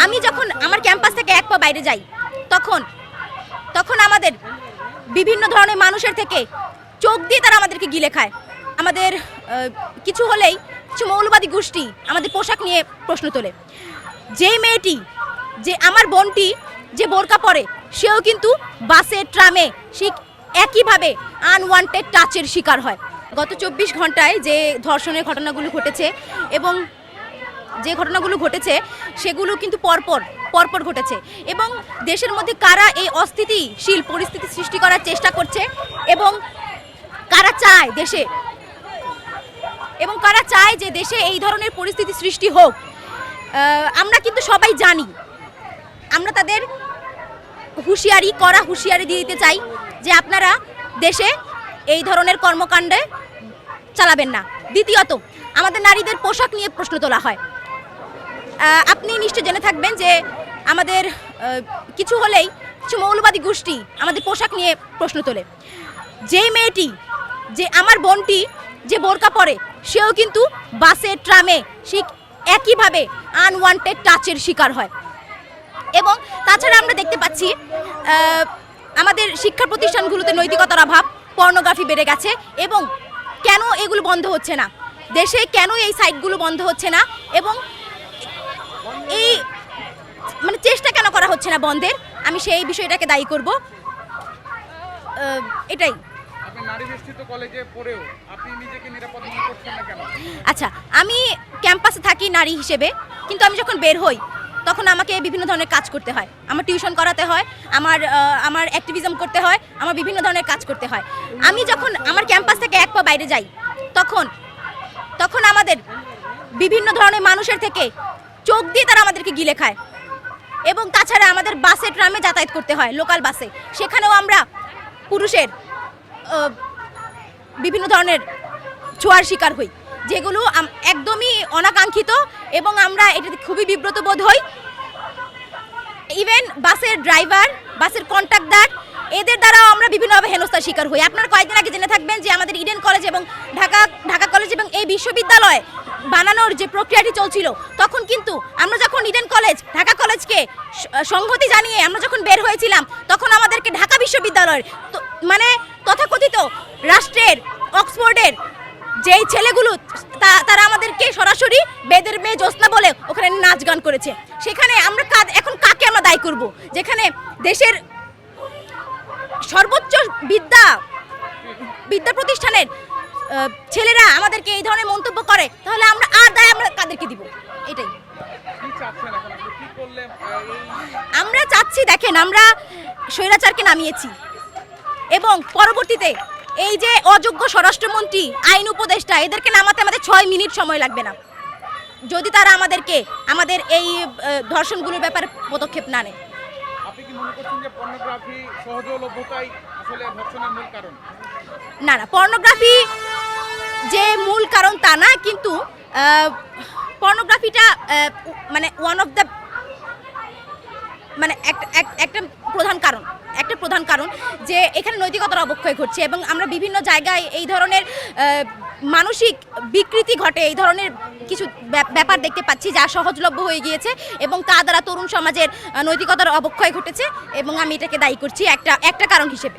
আমি যখন আমার ক্যাম্পাস থেকে এক পা বাইরে যাই তখন তখন আমাদের বিভিন্ন ধরনের মানুষের থেকে চোখ দিয়ে তারা আমাদেরকে গিলে খায়। আমাদের কিছু হলেই কিছু মৌলবাদী গোষ্ঠী আমাদের পোশাক নিয়ে প্রশ্ন তোলে। যেই মেয়েটি, যে আমার বোনটি যে বোরকা পরে, সেও কিন্তু বাসে ট্রামে ঠিক একইভাবে আনওয়ান্টেড টাচের শিকার হয়। গত 24 ঘন্টায় যে ধর্ষণের ঘটনাগুলো ঘটেছে এবং যে ঘটনাগুলো ঘটেছে সেগুলো কিন্তু পরপর ঘটেছে এবং দেশের মধ্যে কারা এই অস্থিতিশীল পরিস্থিতি সৃষ্টি করার চেষ্টা করছে এবং কারা চায় যে দেশে এই ধরনের পরিস্থিতি সৃষ্টি হোক, আমরা কিন্তু সবাই জানি। আমরা তাদের কড়া হুঁশিয়ারি দিয়ে দিতে চাই যে আপনারা দেশে এই ধরনের কর্মকাণ্ডে চালাবেন না। দ্বিতীয়ত, আমাদের নারীদের পোশাক নিয়ে প্রশ্ন তোলা হয়। আপনি নিশ্চয় জেনে থাকবেন যে আমাদের কিছু হলেই কিছু মৌলবাদী গোষ্ঠী আমাদের পোশাক নিয়ে প্রশ্ন তোলে। যেই মেয়েটি, যে আমার বোনটি যে বোরকা পরে, সেও কিন্তু বাসে ট্রামে ঠিক একইভাবে আনওয়ান্টেড টাচের শিকার হয়। এবং তাছাড়া আমরা দেখতে পাচ্ছি আমাদের শিক্ষা প্রতিষ্ঠানগুলোতে নৈতিকতার অভাব, পর্নোগ্রাফি বেড়ে গেছে। এবং কেন এগুলো বন্ধ হচ্ছে না, দেশে কেন এই সাইটগুলো বন্ধ হচ্ছে না এবং এই চেষ্টা কেন করা হচ্ছে না বন্ধের, আমি সেই বিষয়টাকে দায়ী করব। এটাই। আচ্ছা, আমি ক্যাম্পাসে থাকি নারী হিসেবে, কিন্তু আমি যখন বের হই তখন আমাকে বিভিন্ন ধরনের কাজ করতে হয়। আমার টিউশন করাতে হয়, আমার অ্যাক্টিভিজম করতে হয়, আমার বিভিন্ন ধরনের কাজ করতে হয়। আমি যখন আমার ক্যাম্পাস থেকে এক পা বাইরে যাই তখন আমাদের বিভিন্ন ধরনের মানুষের থেকে চোখ দিয়ে তারা আমাদেরকে গিলে খায়। এবং তাছাড়া আমাদের বাসে ট্রামে যাতায়াত করতে হয়, লোকাল বাসে, সেখানেও আমরা পুরুষের বিভিন্ন ধরনের ছোঁয়ার শিকার হই, যেগুলো একদমই অনাকাঙ্ক্ষিত এবং আমরা এটাতে খুবই বিব্রত বোধ হই। ইভেন বাসের ড্রাইভার, বাসের কন্ট্রাক্টর, এদের দ্বারাও আমরা বিভিন্নভাবে হেনস্থার শিকার হই। আপনারা কয়েকদিন আগে জেনে থাকবেন যে আমাদের ইডেন কলেজ এবং ঢাকা কলেজ এবং এই বিশ্ববিদ্যালয় বানানোর যে প্রক্রিয়াটি চলছিল, তখন কিন্তু আমরা যখন ইডেন কলেজ, ঢাকা কলেজকে সংহতি জানিয়ে আমরা যখন বের হয়েছিলাম, তখন আমাদেরকে ঢাকা বিশ্ববিদ্যালয়ের তথাকথিত রাষ্ট্রের অক্সফোর্ডের যেই ছেলেগুলো, তারা আমাদেরকে সরাসরি বেদের মেয়ে জ্যোৎস্না বলে ওখানে নাচ গান করেছে। সেখানে আমরা এখন কাকে আমরা দায়ী করব? যেখানে দেশের সর্বোচ্চ বিদ্যা প্রতিষ্ঠানের ছেলেরা আমাদেরকে এই ধরনের মন্তব্য করে, তাহলে আমরা কাদেরকে দিব? এটাই আমরা চাচ্ছি। দেখেন, আমরা স্বৈরাচারকে নামিয়েছি এবং পরবর্তীতে এই যে অযোগ্য স্বরাষ্ট্রমন্ত্রী, আইন উপদেষ্টা, এদেরকে নামাতে আমাদের 6 মিনিট সময় লাগবে না, যদি তারা আমাদের এই ধর্ষণগুলোর ব্যাপারে পদক্ষেপ না নেয়। আপনি কি মনে করছেন যে পর্নোগ্রাফি সহজলভ্যতাই আসলে ধর্ষণের মূল কারণ? না, পর্নোগ্রাফি যে মূল কারণ তা না, কিন্তু পর্নোগ্রাফিটা ওয়ান অফ দ্য একটা প্রধান কারণ যে এখানে নৈতিকতার অবক্ষয় ঘটছে এবং আমরা বিভিন্ন জায়গায় এই ধরনের মানসিক বিকৃতি ঘটে, এই ধরনের কিছু ব্যাপার দেখতে পাচ্ছি যা সহজলভ্য হয়ে গিয়েছে এবং তা দ্বারা তরুণ সমাজের নৈতিকতার অবক্ষয় ঘটেছে এবং আমি এটাকে দায়ী করছি একটা কারণ হিসেবে।